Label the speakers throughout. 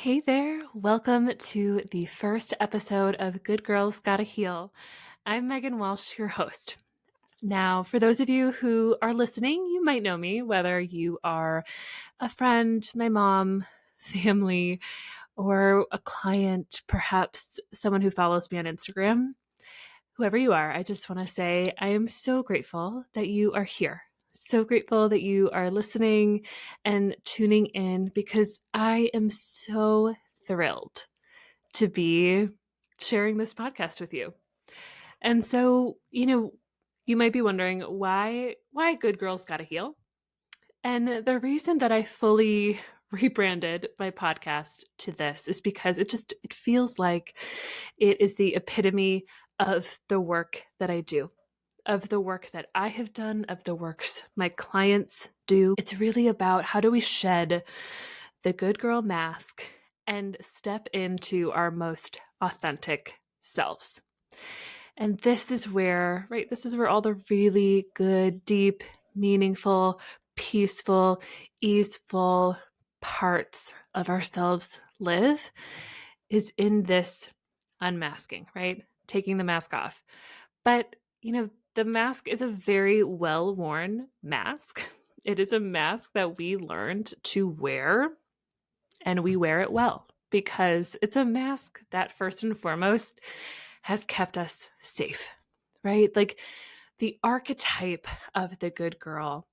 Speaker 1: Hey there, welcome to the first episode of Good Girls Gotta Heal. I'm Megan Walsh, your host. Now, for those of you who are listening, you might know me, whether you are a friend, my mom, family, or a client, perhaps someone who follows me on Instagram. Whoever you are, I just want to say I am so grateful that you are here. So grateful that you are listening and tuning in because I am so thrilled to be sharing this podcast with you. And so, you might be wondering why Good Girls Gotta Heal. And the reason that I fully rebranded my podcast to this is because it feels like it is the epitome of the work that I do, of the work that I have done, of the works my clients do. It's really about how do we shed the good girl mask and step into our most authentic selves. And this is where, right, this is where all the really good, deep, meaningful, peaceful, easeful parts of ourselves live, is in this unmasking, right? Taking the mask off. But, the mask is a very well worn mask. It is a mask that we learned to wear, and we wear it well because it's a mask that first and foremost has kept us safe, right? Like the archetype of the good girl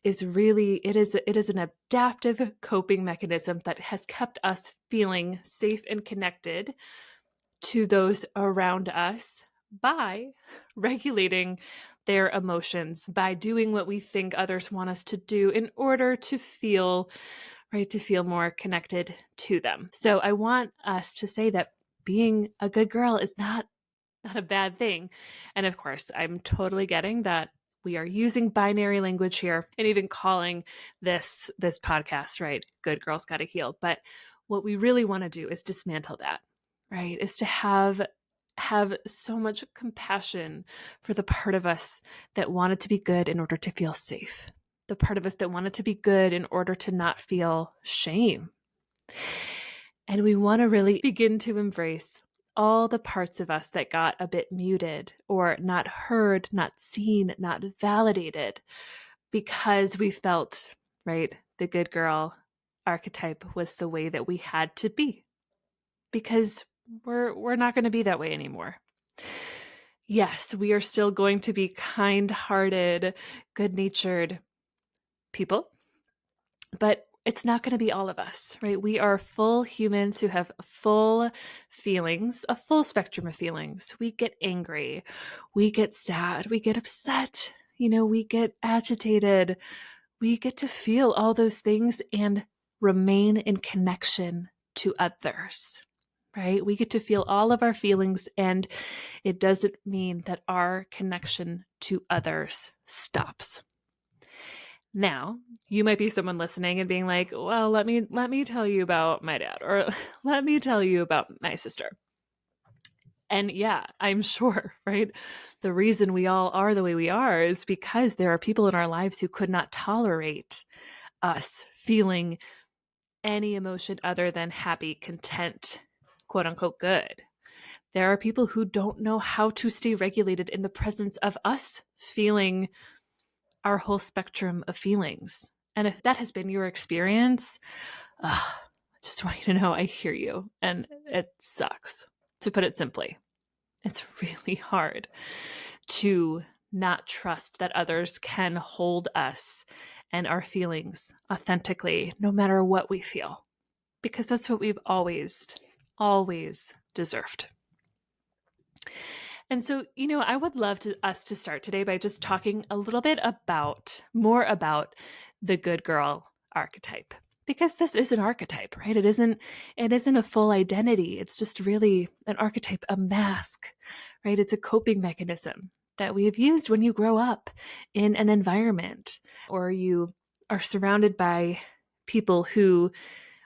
Speaker 1: is really, it is an adaptive coping mechanism that has kept us feeling safe and connected to those around us by regulating their emotions, by doing what we think others want us to do in order to feel, right, to feel more connected to them. So I want us to say that being a good girl is not a bad thing. And of course, I'm totally getting that we are using binary language here and even calling this podcast, right? Good Girls Gotta Heal. But what we really want to do is dismantle that, right? Is to have so much compassion for the part of us that wanted to be good in order to feel safe. The part of us that wanted to be good in order to not feel shame. And we want to really begin to embrace all the parts of us that got a bit muted or not heard, not seen, not validated because we felt, right, the good girl archetype was the way that we had to be. Because we're not going to be that way anymore. Yes, we are still going to be kind-hearted, good-natured people, but it's not going to be all of us, right? We are full humans who have full feelings, a full spectrum of feelings. We get angry, we get sad, we get upset, we get agitated. We get to feel all those things and remain in connection to others, right? We get to feel all of our feelings, and it doesn't mean that our connection to others stops. Now, you might be someone listening and being like, well, let me tell you about my dad, or let me tell you about my sister. And yeah, I'm sure, right? The reason we all are the way we are is because there are people in our lives who could not tolerate us feeling any emotion other than happy, content, quote unquote, good. There are people who don't know how to stay regulated in the presence of us feeling our whole spectrum of feelings. And if that has been your experience, I just want you to know I hear you, and it sucks, to put it simply. It's really hard to not trust that others can hold us and our feelings authentically, no matter what we feel, because that's what we've always deserved. And so, I would love us to start today by just talking a little bit more about the good girl archetype, because this is an archetype, right? It isn't a full identity. It's just really an archetype, a mask, right? It's a coping mechanism that we have used when you grow up in an environment or you are surrounded by people who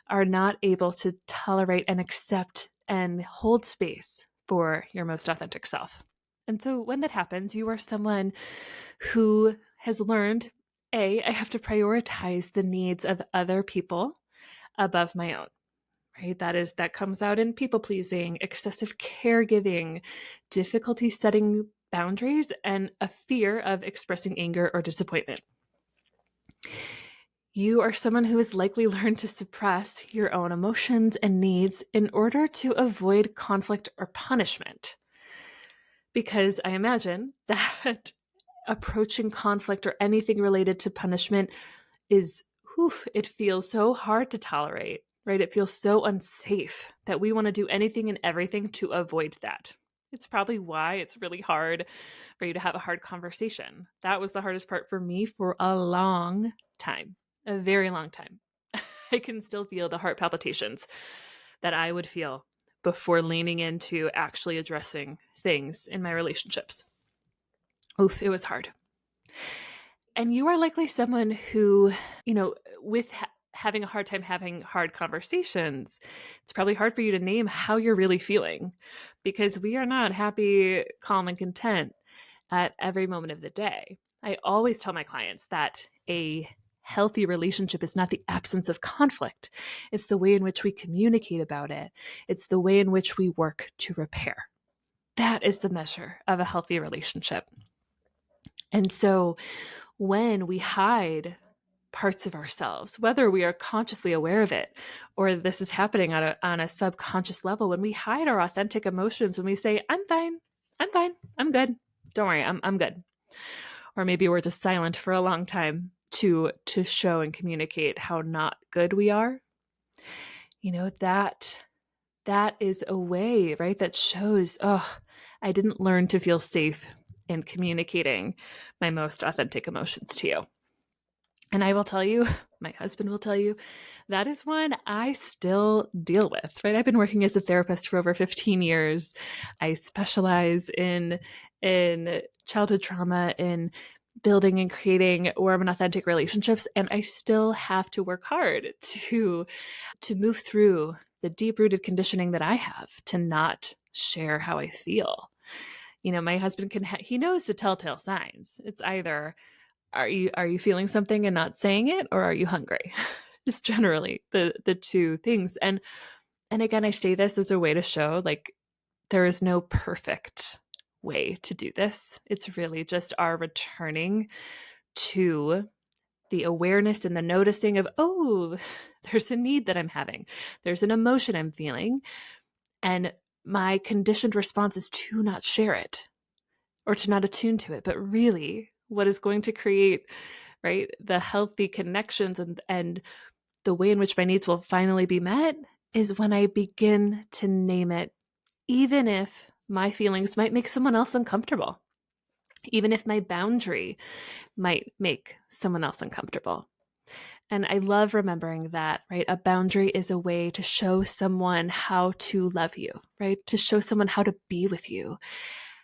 Speaker 1: are not able to tolerate and accept and hold space for your most authentic self. And so when that happens, you are someone who has learned, I have to prioritize the needs of other people above my own, right? That comes out in people pleasing, excessive caregiving, difficulty setting boundaries, and a fear of expressing anger or disappointment. You are someone who has likely learned to suppress your own emotions and needs in order to avoid conflict or punishment. Because I imagine that approaching conflict or anything related to punishment is, it feels so hard to tolerate, right? It feels so unsafe that we want to do anything and everything to avoid that. It's probably why it's really hard for you to have a hard conversation. That was the hardest part for me for a long time, a very long time. I can still feel the heart palpitations that I would feel before leaning into actually addressing things in my relationships. It was hard. And you are likely someone who, with having a hard time having hard conversations, it's probably hard for you to name how you're really feeling, because we are not happy, calm, and content at every moment of the day. I always tell my clients that a healthy relationship is not the absence of conflict. It's the way in which we communicate about it. It's the way in which we work to repair. That is the measure of a healthy relationship. And so when we hide parts of ourselves, whether we are consciously aware of it or this is happening on a subconscious level, when we hide our authentic emotions, when we say, I'm fine, I'm good, don't worry, I'm good. Or maybe we're just silent for a long time to show and communicate how not good we are. That is a way, right? That shows, I didn't learn to feel safe in communicating my most authentic emotions to you. And I will tell you, my husband will tell you, that is one I still deal with, right? I've been working as a therapist for over 15 years. I specialize in childhood trauma, in building and creating warm and authentic relationships. And I still have to work hard to move through the deep-rooted conditioning that I have to not share how I feel. My husband he knows the telltale signs. It's either, are you feeling something and not saying it, or are you hungry? It's generally the two things. And again, I say this as a way to show, like, there is no perfect way to do this. It's really just our returning to the awareness and the noticing of, there's a need that I'm having. There's an emotion I'm feeling. And my conditioned response is to not share it or to not attune to it. But really, what is going to create, right, the healthy connections and the way in which my needs will finally be met is when I begin to name it, even if my feelings might make someone else uncomfortable, even if my boundary might make someone else uncomfortable. And I love remembering that, right? A boundary is a way to show someone how to love you, right? To show someone how to be with you,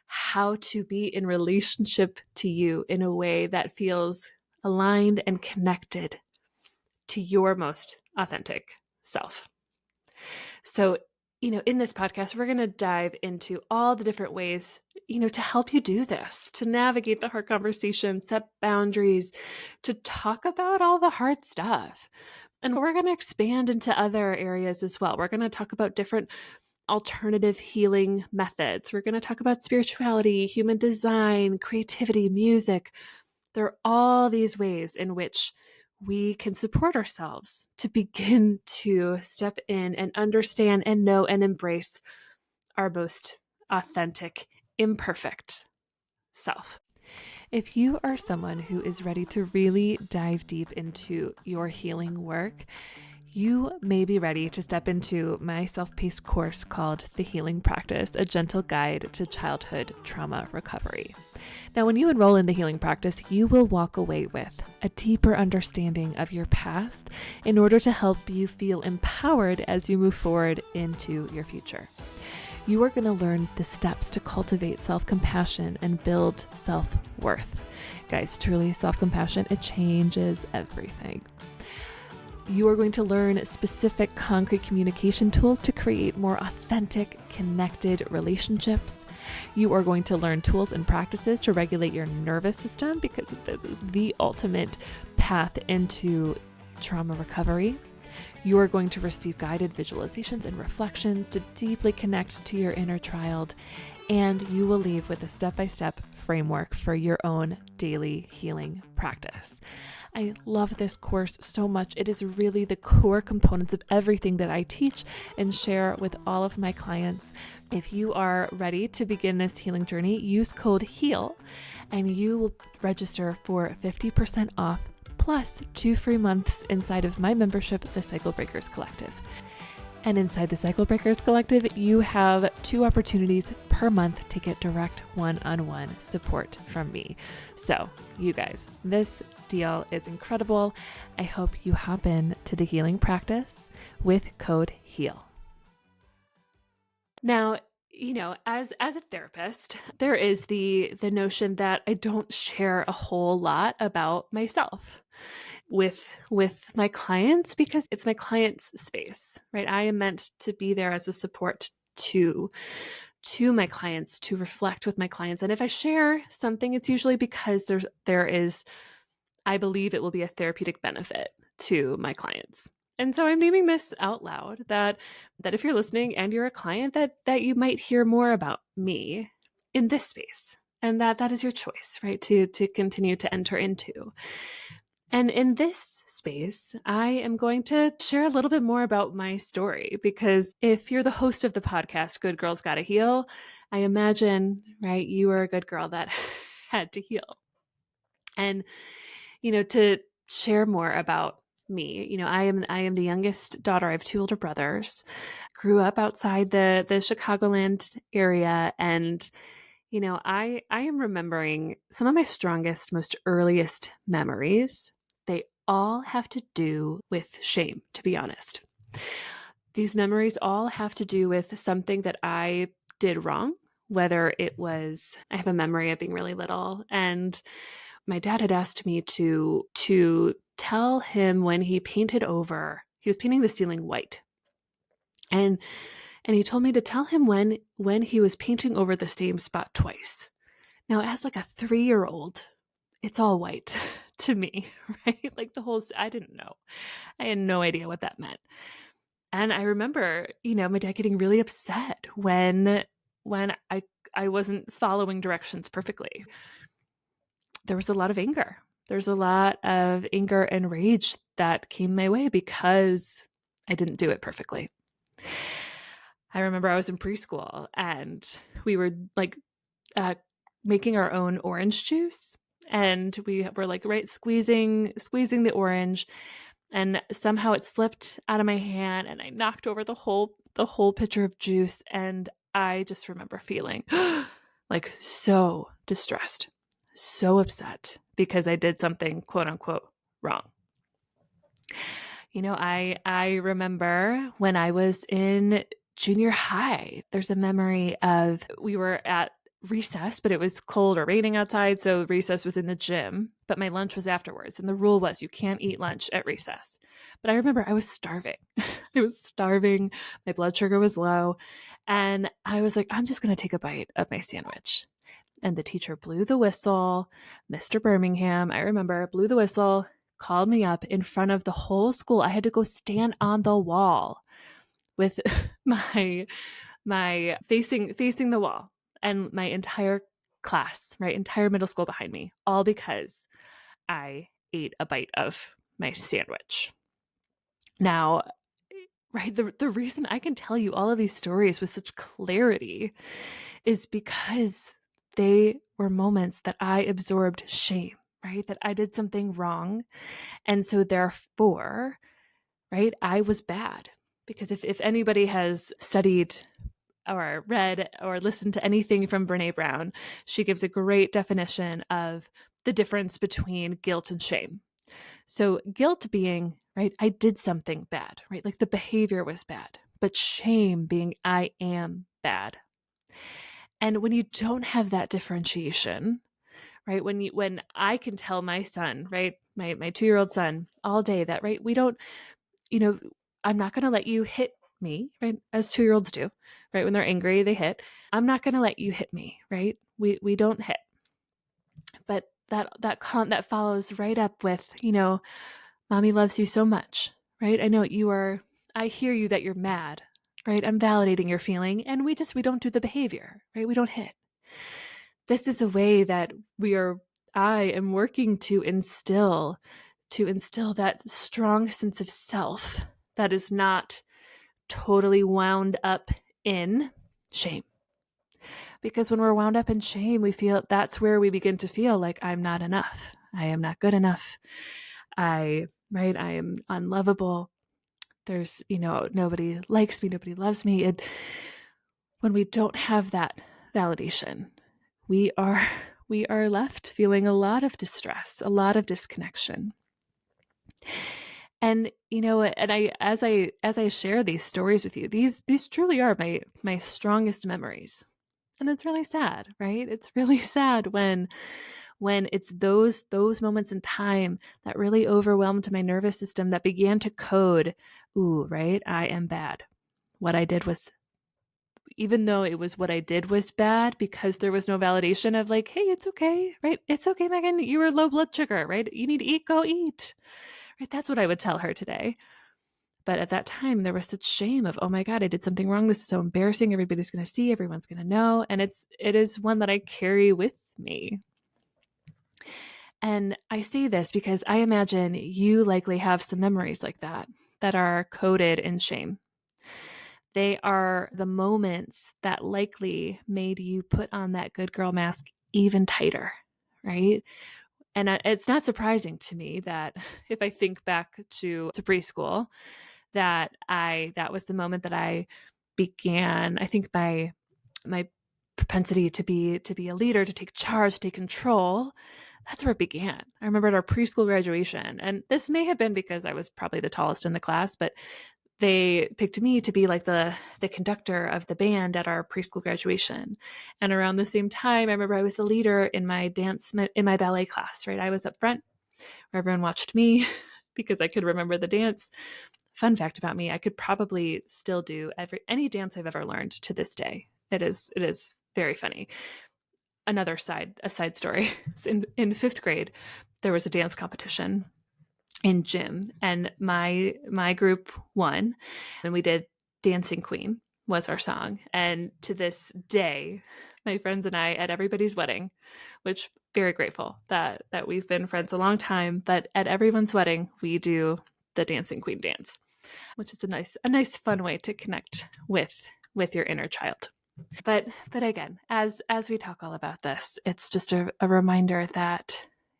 Speaker 1: how to be in relationship to you in a way that feels aligned and connected to your most authentic self. So, in this podcast, we're going to dive into all the different ways, to help you do this, to navigate the hard conversations, set boundaries, to talk about all the hard stuff. And we're going to expand into other areas as well. We're going to talk about different alternative healing methods. We're going to talk about spirituality, human design, creativity, music. There are all these ways in which we can support ourselves to begin to step in and understand and know and embrace our most authentic, imperfect self. If you are someone who is ready to really dive deep into your healing work, you may be ready to step into my self-paced course called The Healing Practice, a gentle guide to childhood trauma recovery. Now, when you enroll in the healing practice, you will walk away with a deeper understanding of your past in order to help you feel empowered as you move forward into your future. You are going to learn the steps to cultivate self-compassion and build self-worth. Guys, truly, self-compassion, it changes everything. You are going to learn specific concrete communication tools to create more authentic, connected relationships. You are going to learn tools and practices to regulate your nervous system, because this is the ultimate path into trauma recovery. You are going to receive guided visualizations and reflections to deeply connect to your inner child, and you will leave with a step-by-step framework for your own daily healing practice. I love this course so much. It is really the core components of everything that I teach and share with all of my clients. If you are ready to begin this healing journey, use code HEAL and you will register for 50% off plus 2 free months inside of my membership, the Cycle Breakers Collective. And inside the Cycle Breakers Collective, you have 2 opportunities per month to get direct one-on-one support from me. So you guys, this deal is incredible. I hope you hop in to the healing practice with code HEAL. Now, as a therapist, there is the notion that I don't share a whole lot about myself with my clients because it's my client's space, right? I am meant to be there as a support to my clients, to reflect with my clients. And if I share something, it's usually because there is, I believe it will be a therapeutic benefit to my clients. And so I'm naming this out loud that if you're listening and you're a client, that you might hear more about me in this space. And that is your choice, right? To continue to enter into. And in this space, I am going to share a little bit more about my story, because if you're the host of the podcast, Good Girls Gotta Heal, I imagine, right, you were a good girl that had to heal. And, to share more about me, I am the youngest daughter. I have 2 older brothers, grew up outside the Chicagoland area. And, I am remembering some of my strongest, most earliest memories. They all have to do with shame, to be honest. These memories all have to do with something that I did wrong, whether it was, I have a memory of being really little, and my dad had asked me to tell him when he was painting the ceiling white. And he told me to tell him when he was painting over the same spot twice. Now, as like a 3-year-old, it's all white to me, right? Like I didn't know. I had no idea what that meant. And I remember, my dad getting really upset when I wasn't following directions perfectly. There was a lot of anger. There's a lot of anger and rage that came my way because I didn't do it perfectly. I remember I was in preschool and we were making our own orange juice, and we were squeezing the orange, and somehow it slipped out of my hand and I knocked over the whole pitcher of juice. And I just remember feeling so distressed, so upset because I did something quote unquote wrong. I remember when I was in junior high, there's a memory of we were at recess, but it was cold or raining outside. So recess was in the gym, but my lunch was afterwards. And the rule was you can't eat lunch at recess. But I remember I was starving. I was starving. My blood sugar was low. And I was like, I'm just going to take a bite of my sandwich. And the teacher blew the whistle. Mr. Birmingham, I remember, blew the whistle, called me up in front of the whole school. I had to go stand on the wall with my facing the wall, and my entire class, right, entire middle school behind me, all because I ate a bite of my sandwich. Now, right, the reason I can tell you all of these stories with such clarity is because they were moments that I absorbed shame, right, that I did something wrong. And so therefore, right, I was bad. Because if anybody has studied or read or listened to anything from Brené Brown, she gives a great definition of the difference between guilt and shame. So guilt being, right, I did something bad, right? Like the behavior was bad, but shame being I am bad. And when you don't have that differentiation, right, when I can tell my son, right, my 2-year-old son all day that, right, we don't, I'm not going to let you hit me, right? As 2-year-olds do, right? When they're angry, they hit. I'm not going to let you hit me, right? We don't hit. But that follows right up with, mommy loves you so much, right? I hear you that you're mad, right? I'm validating your feeling, and we don't do the behavior, right? We don't hit. This is a way that I am working to instill that strong sense of self that is not totally wound up in shame. Because when we're wound up in shame, that's where we begin to feel like I'm not enough. I am not good enough. I am unlovable. There's, nobody likes me, nobody loves me. And when we don't have that validation, we are left feeling a lot of distress, a lot of disconnection. And as I share these stories with you, these truly are my strongest memories. And it's really sad, right? It's really sad when it's those moments in time that really overwhelmed my nervous system, that began to code, ooh, right? I am bad. What I did was, even though it was what I did was bad, because there was no validation of like, hey, it's okay, right? It's okay, Megan, you were low blood sugar, right? You need to eat, go eat, right? That's what I would tell her today. But at that time, there was such shame of, oh my God, I did something wrong. This is so embarrassing. Everybody's going to see, everyone's going to know. And it is one that I carry with me. And I say this because I imagine you likely have some memories like that are coded in shame. They are the moments that likely made you put on that good girl mask even tighter, right? And it's not surprising to me that if I think back to preschool, that was the moment that I began, I think, my propensity to be a leader, to take charge, to take control. That's where it began. I remember at our preschool graduation, and this may have been because I was probably the tallest in the class, but they picked me to be like the conductor of the band at our preschool graduation. And around the same time, I remember I was the leader in my ballet class, right? I was up front where everyone watched me because I could remember the dance. Fun fact about me, I could probably still do any dance I've ever learned to this day. It is very funny. A side story. In 5th grade, there was a dance competition in gym, and my group won, and we did Dancing Queen was our song. And to this day, my friends and I, at everybody's wedding, which very grateful that we've been friends a long time, but at everyone's wedding, we do the Dancing Queen dance, which is a nice fun way to connect with your inner child. But again, as we talk all about this, it's just a reminder that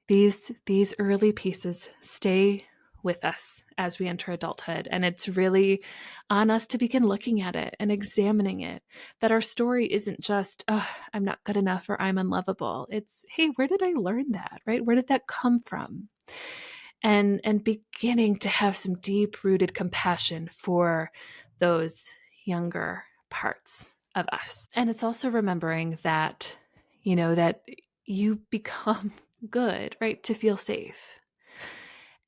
Speaker 1: these early pieces stay with us as we enter adulthood. And it's really on us to begin looking at it and examining it, that our story isn't just, oh, I'm not good enough or I'm unlovable. It's, hey, where did I learn that, right? Where did that come from? And beginning to have some deep-rooted compassion for those younger parts of us. And it's also remembering that, that you become good, right, to feel safe.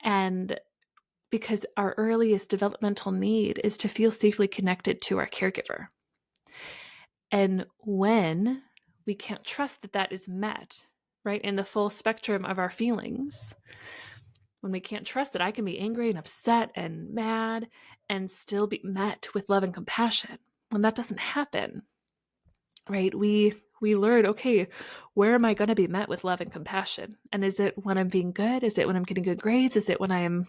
Speaker 1: And because our earliest developmental need is to feel safely connected to our caregiver. And when we can't trust that is met, right, in the full spectrum of our feelings, when we can't trust that I can be angry and upset and mad and still be met with love and compassion, when that doesn't happen, right, we learn, okay, where am I going to be met with love and compassion? And is it when I'm being good? Is it when I'm getting good grades? Is it when I am,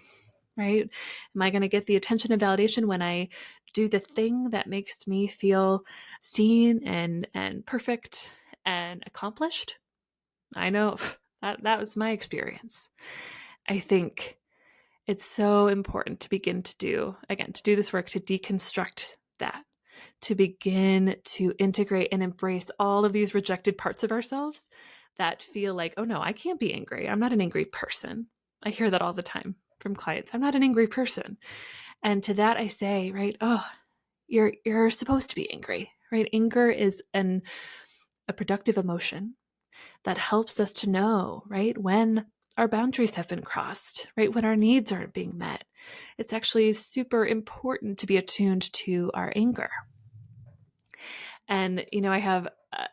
Speaker 1: right? Am I going to get the attention and validation when I do the thing that makes me feel seen and perfect and accomplished? I know that was my experience. I think it's so important to begin to do this work, to deconstruct that, to begin to integrate and embrace all of these rejected parts of ourselves that feel like, oh no, I can't be angry. I'm not an angry person. I hear that all the time from clients. I'm not an angry person. And to that I say, right, oh, you're supposed to be angry, right? Anger is a productive emotion that helps us to know, right, when our boundaries have been crossed, right, when our needs aren't being met. It's actually super important to be attuned to our anger. And, I have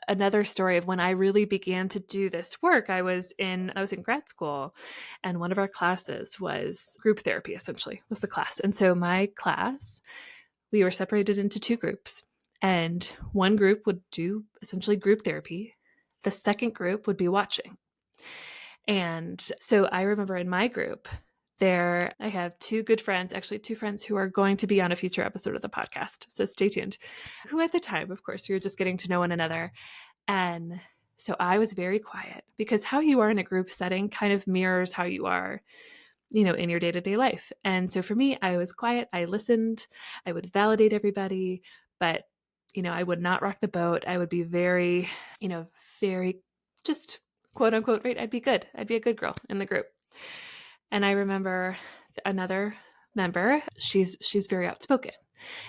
Speaker 1: another story of when I really began to do this work. I was in grad school, and one of our classes was group therapy, essentially, was the class. And so my class, we were separated into two groups, and one group would do essentially group therapy. The second group would be watching. And so I remember in my group, I have two good friends, actually two friends who are going to be on a future episode of the podcast. So stay tuned. Who at the time, of course, we were just getting to know one another. And so I was very quiet, because how you are in a group setting kind of mirrors how you are, in your day-to-day life. And so for me, I was quiet. I listened. I would validate everybody, but, I would not rock the boat. I would be very, very just quote unquote, right? I'd be good. I'd be a good girl in the group. And I remember another member, she's very outspoken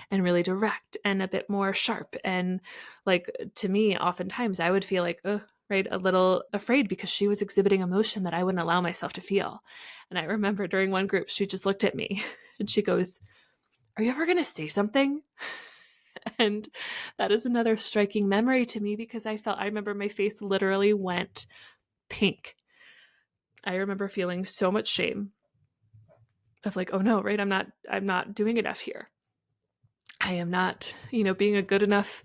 Speaker 1: and really direct and a bit more sharp. And like, to me, oftentimes I would feel like, right, a little afraid, because she was exhibiting emotion that I wouldn't allow myself to feel. And I remember during one group, she just looked at me and she goes, "Are you ever going to say something?" And that is another striking memory to me, because I remember my face literally went pink. I remember feeling so much shame of like, oh no, right? I'm not doing enough here. I am not, being a good enough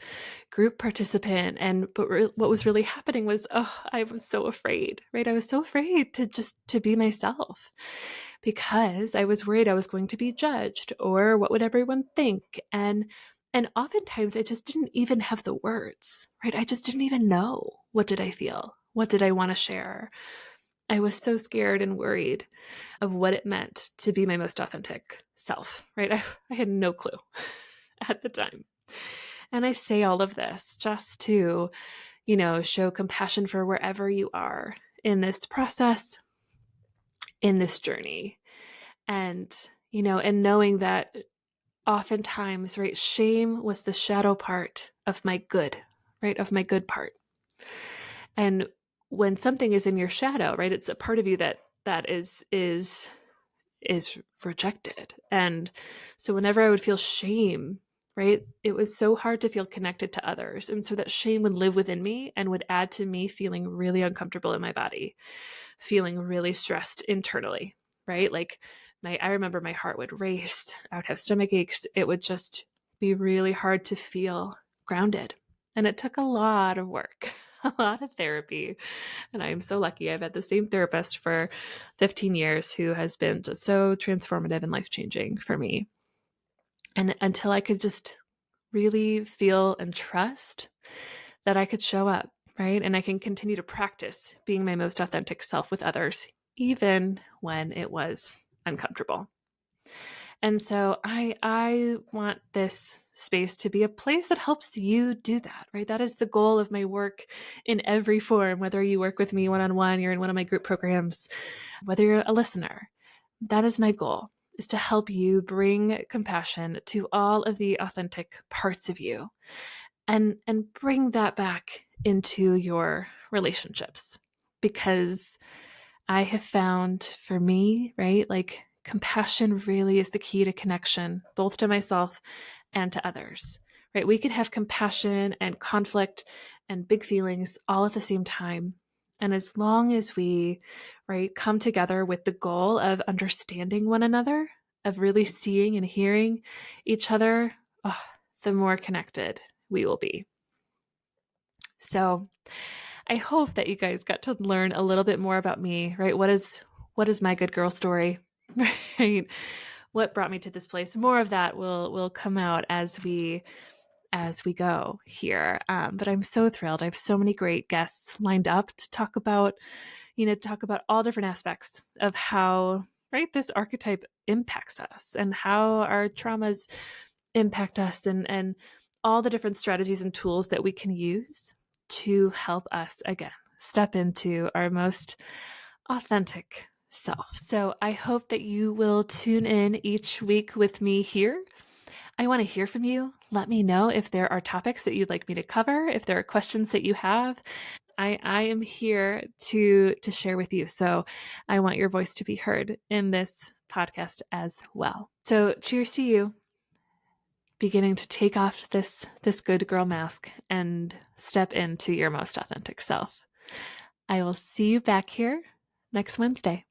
Speaker 1: group participant. But what was really happening was, I was so afraid, right? I was so afraid to be myself, because I was worried I was going to be judged, or what would everyone think? And oftentimes I just didn't even have the words, right? I just didn't even know, what did I feel? What did I want to share? I was so scared and worried of what it meant to be my most authentic self, right? I had no clue at the time. And I say all of this just to, show compassion for wherever you are in this process, in this journey. And, and knowing that oftentimes, right, shame was the shadow part of my good, right, of my good part. And when something is in your shadow, right, it's a part of you that is rejected. And so whenever I would feel shame, right, it was so hard to feel connected to others. And so that shame would live within me and would add to me feeling really uncomfortable in my body, feeling really stressed internally, right? Like I remember my heart would race, I would have stomach aches. It would just be really hard to feel grounded. And it took a lot of work, a lot of therapy. And I am so lucky. I've had the same therapist for 15 years who has been just so transformative and life-changing for me. And until I could just really feel and trust that I could show up, right? And I can continue to practice being my most authentic self with others, even when it was uncomfortable. And so I want this space to be a place that helps you do that, right? That is the goal of my work in every form, whether you work with me one-on-one, you're in one of my group programs, whether you're a listener. That is my goal, is to help you bring compassion to all of the authentic parts of you and bring that back into your relationships. Because I have found, for me, right, like compassion really is the key to connection, both to myself and to others, right? We can have compassion and conflict and big feelings all at the same time. And as long as we, right, come together with the goal of understanding one another, of really seeing and hearing each other, the more connected we will be. So I hope that you guys got to learn a little bit more about me, right? What is my good girl story, right? What brought me to this place? More of that will come out as we go here. But I'm so thrilled. I have so many great guests lined up to talk about all different aspects of how, right, this archetype impacts us and how our traumas impact us, and all the different strategies and tools that we can use to help us, again, step into our most authentic self. So I hope that you will tune in each week with me here. I want to hear from you. Let me know if there are topics that you'd like me to cover, if there are questions that you have. I am here to share with you. So I want your voice to be heard in this podcast as well. So cheers to you. beginning to take off this good girl mask and step into your most authentic self. I will see you back here next Wednesday.